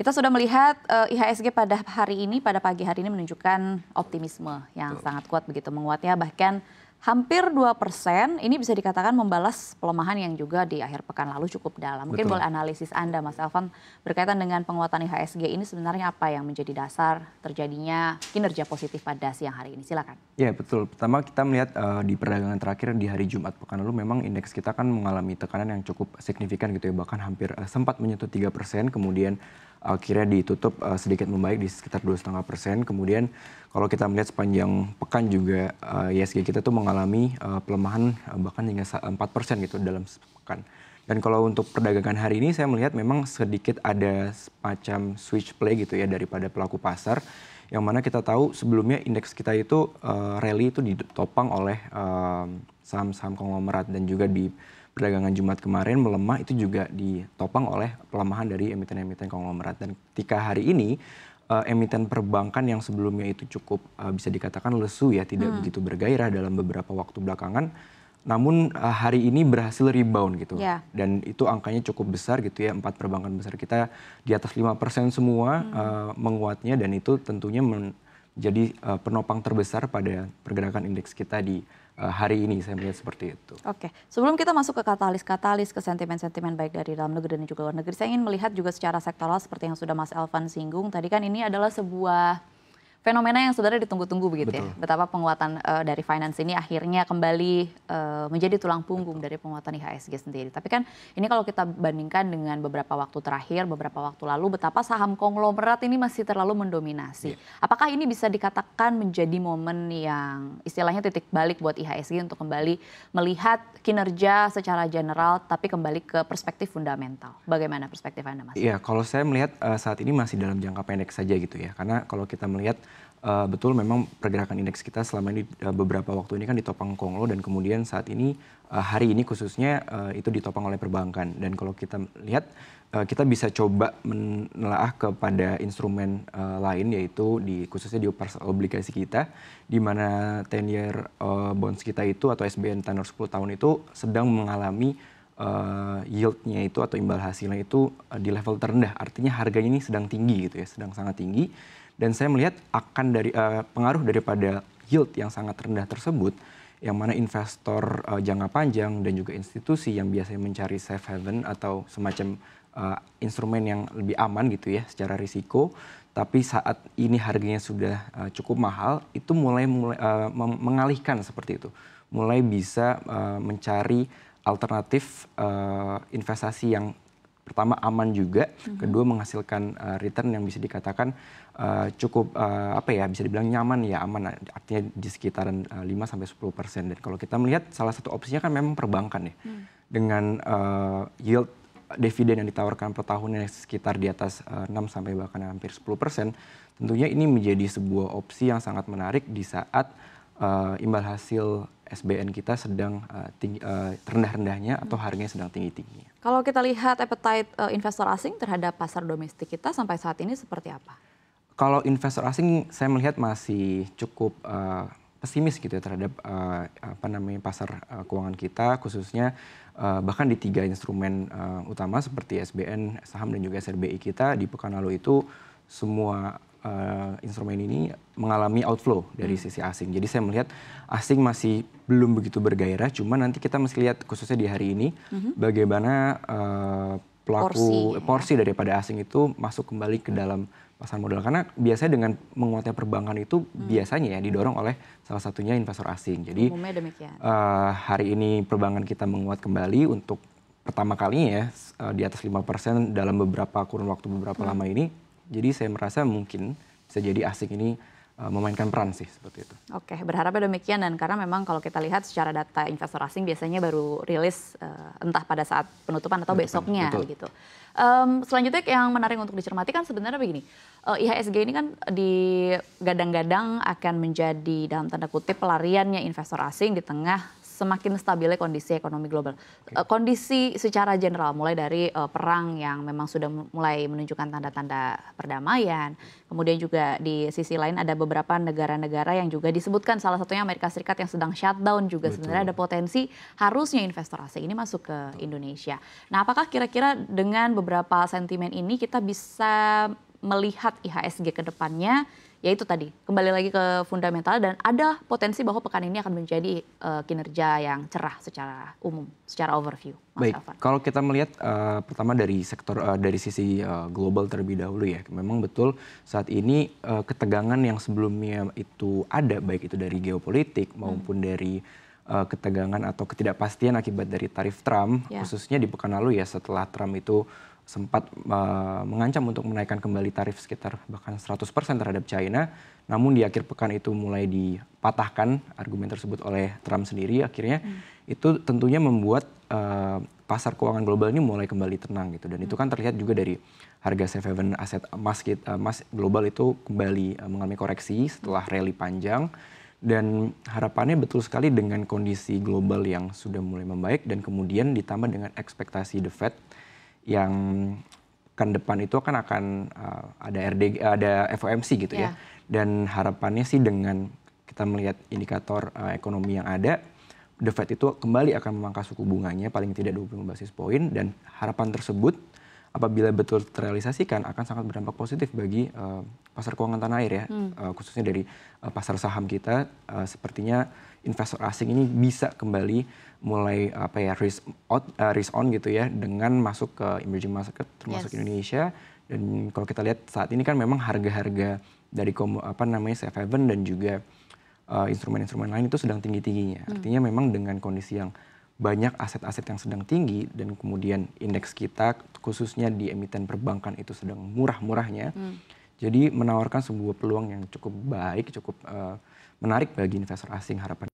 Kita sudah melihat IHSG pada pagi hari ini menunjukkan optimisme yang sangat kuat begitu menguatnya bahkan hampir 2%. Ini bisa dikatakan membalas pelemahan yang juga di akhir pekan lalu cukup dalam. Mungkin boleh analisis Anda Mas Elvan berkaitan dengan penguatan IHSG ini sebenarnya apa yang menjadi dasar terjadinya kinerja positif pada siang hari ini. Silakan. Ya betul. Pertama kita melihat di perdagangan terakhir di hari Jumat pekan lalu memang indeks kita kan mengalami tekanan yang cukup signifikan gitu ya. Bahkan hampir sempat menyentuh 3%, kemudian akhirnya ditutup sedikit membaik di sekitar 2,5%. Kemudian kalau kita melihat sepanjang pekan juga IHSG kita tuh mengalami pelemahan bahkan hingga 4% gitu dalam sepekan. Dan kalau untuk perdagangan hari ini saya melihat memang sedikit ada semacam switch play gitu ya daripada pelaku pasar. Yang mana kita tahu sebelumnya indeks kita itu rally itu ditopang oleh saham-saham konglomerat dan juga di perdagangan Jumat kemarin melemah itu juga ditopang oleh pelemahan dari emiten-emiten konglomerat. Dan ketika hari ini emiten perbankan yang sebelumnya itu cukup bisa dikatakan lesu ya, tidak begitu bergairah dalam beberapa waktu belakangan, namun hari ini berhasil rebound gitu. Dan itu angkanya cukup besar gitu ya, 4 perbankan besar kita di atas 5% semua menguatnya, dan itu tentunya menjadi penopang terbesar pada pergerakan indeks kita di hari ini, saya melihat seperti itu. Oke, sebelum kita masuk ke katalis ke sentimen-sentimen baik dari dalam negeri dan juga luar negeri, saya ingin melihat juga secara sektoral seperti yang sudah Mas Elvan singgung. Tadi kan ini adalah sebuah fenomena yang sebenarnya ditunggu-tunggu begitu ya. Betapa penguatan dari finance ini akhirnya kembali menjadi tulang punggung dari penguatan IHSG sendiri. Tapi kan ini kalau kita bandingkan dengan beberapa waktu terakhir, beberapa waktu lalu, betapa saham konglomerat ini masih terlalu mendominasi. Apakah ini bisa dikatakan menjadi momen yang istilahnya titik balik buat IHSG untuk kembali melihat kinerja secara general tapi kembali ke perspektif fundamental? Bagaimana perspektif Anda, Mas? Iya, kalau saya melihat saat ini masih dalam jangka pendek saja gitu ya. Karena kalau kita melihat betul memang pergerakan indeks kita selama ini beberapa waktu ini kan ditopang konglo, dan kemudian saat ini hari ini khususnya itu ditopang oleh perbankan. Dan kalau kita lihat kita bisa coba menelaah kepada instrumen lain, yaitu khususnya di obligasi kita, di mana 10-year bonds kita itu atau SBN tenor 10 tahun itu sedang mengalami yieldnya itu atau imbal hasilnya itu di level terendah. Artinya harganya ini sedang tinggi gitu ya, sedang sangat tinggi. Dan saya melihat akan dari pengaruh daripada yield yang sangat rendah tersebut, yang mana investor jangka panjang dan juga institusi yang biasanya mencari safe haven atau semacam instrumen yang lebih aman gitu ya secara risiko, tapi saat ini harganya sudah cukup mahal, itu mulai mengalihkan seperti itu, mulai bisa mencari alternatif investasi yang pertama aman juga, kedua menghasilkan return yang bisa dikatakan cukup bisa dibilang nyaman ya, aman, artinya di sekitaran 5-10%. Dan kalau kita melihat salah satu opsinya kan memang perbankan ya, dengan yield dividen yang ditawarkan per tahunnya sekitar di atas 6 sampai bahkan hampir 10%, tentunya ini menjadi sebuah opsi yang sangat menarik di saat imbal hasil SBN kita sedang terendah-rendahnya atau harganya sedang tinggi-tingginya. Kalau kita lihat appetite investor asing terhadap pasar domestik kita sampai saat ini seperti apa? Kalau investor asing saya melihat masih cukup pesimis gitu ya terhadap pasar keuangan kita, khususnya bahkan di 3 instrumen utama seperti SBN, saham dan juga SRBI kita di pekan lalu itu semua instrumen ini mengalami outflow dari sisi asing. Jadi saya melihat asing masih belum begitu bergairah, cuma nanti kita mesti lihat khususnya di hari ini bagaimana porsi daripada asing itu masuk kembali ke dalam pasar modal. Karena biasanya dengan menguatnya perbankan itu biasanya ya didorong oleh salah satunya investor asing. Jadi hari ini perbankan kita menguat kembali untuk pertama kalinya ya di atas 5% dalam beberapa kurun waktu beberapa lama ini. Jadi saya merasa mungkin bisa jadi asing ini memainkan peran sih seperti itu. Oke, berharapnya demikian, dan karena memang kalau kita lihat secara data investor asing biasanya baru rilis entah pada saat penutupan atau besoknya gitu. Selanjutnya yang menarik untuk dicermati kan sebenarnya begini, IHSG ini kan digadang-gadang akan menjadi dalam tanda kutip pelariannya investor asing di tengah semakin stabilnya kondisi ekonomi global. Kondisi secara general mulai dari perang yang memang sudah mulai menunjukkan tanda-tanda perdamaian, kemudian juga di sisi lain ada beberapa negara-negara yang juga disebutkan salah satunya Amerika Serikat yang sedang shutdown juga. Sebenarnya ada potensi harusnya investor asing ini masuk ke Indonesia. Nah, apakah kira-kira dengan beberapa sentimen ini kita bisa melihat IHSG ke depannya, yaitu tadi kembali lagi ke fundamental dan ada potensi bahwa pekan ini akan menjadi kinerja yang cerah secara umum, secara overview, Mas Baik, Elvan? kalau kita melihat pertama dari sektor dari sisi global terlebih dahulu ya, memang betul saat ini ketegangan yang sebelumnya itu ada, baik itu dari geopolitik maupun dari ketegangan atau ketidakpastian akibat dari tarif Trump, khususnya di pekan lalu ya, setelah Trump itu sempat mengancam untuk menaikkan kembali tarif sekitar bahkan 100% terhadap China. Namun di akhir pekan itu mulai dipatahkan argumen tersebut oleh Trump sendiri. Akhirnya itu tentunya membuat pasar keuangan global ini mulai kembali tenang gitu. Dan itu kan terlihat juga dari harga safe haven aset emas global itu kembali mengalami koreksi setelah rally panjang. Dan harapannya betul sekali dengan kondisi global yang sudah mulai membaik dan kemudian ditambah dengan ekspektasi The Fed yang kan depan itu akan ada FOMC gitu ya. Dan harapannya sih dengan kita melihat indikator ekonomi yang ada, The Fed itu kembali akan memangkas suku bunganya paling tidak 25 basis poin, dan harapan tersebut apabila betul terrealisasikan akan sangat berdampak positif bagi pasar keuangan tanah air ya, khususnya dari pasar saham kita. Sepertinya investor asing ini bisa kembali mulai risk on gitu ya, dengan masuk ke emerging market termasuk Indonesia. Dan kalau kita lihat saat ini kan memang harga-harga dari safe haven dan juga instrumen-instrumen lain itu sedang tinggi-tingginya. Artinya memang dengan kondisi yang banyak aset-aset yang sedang tinggi dan kemudian indeks kita khususnya di emiten perbankan itu sedang murah-murahnya. Jadi menawarkan sebuah peluang yang cukup baik, cukup menarik bagi investor asing harapan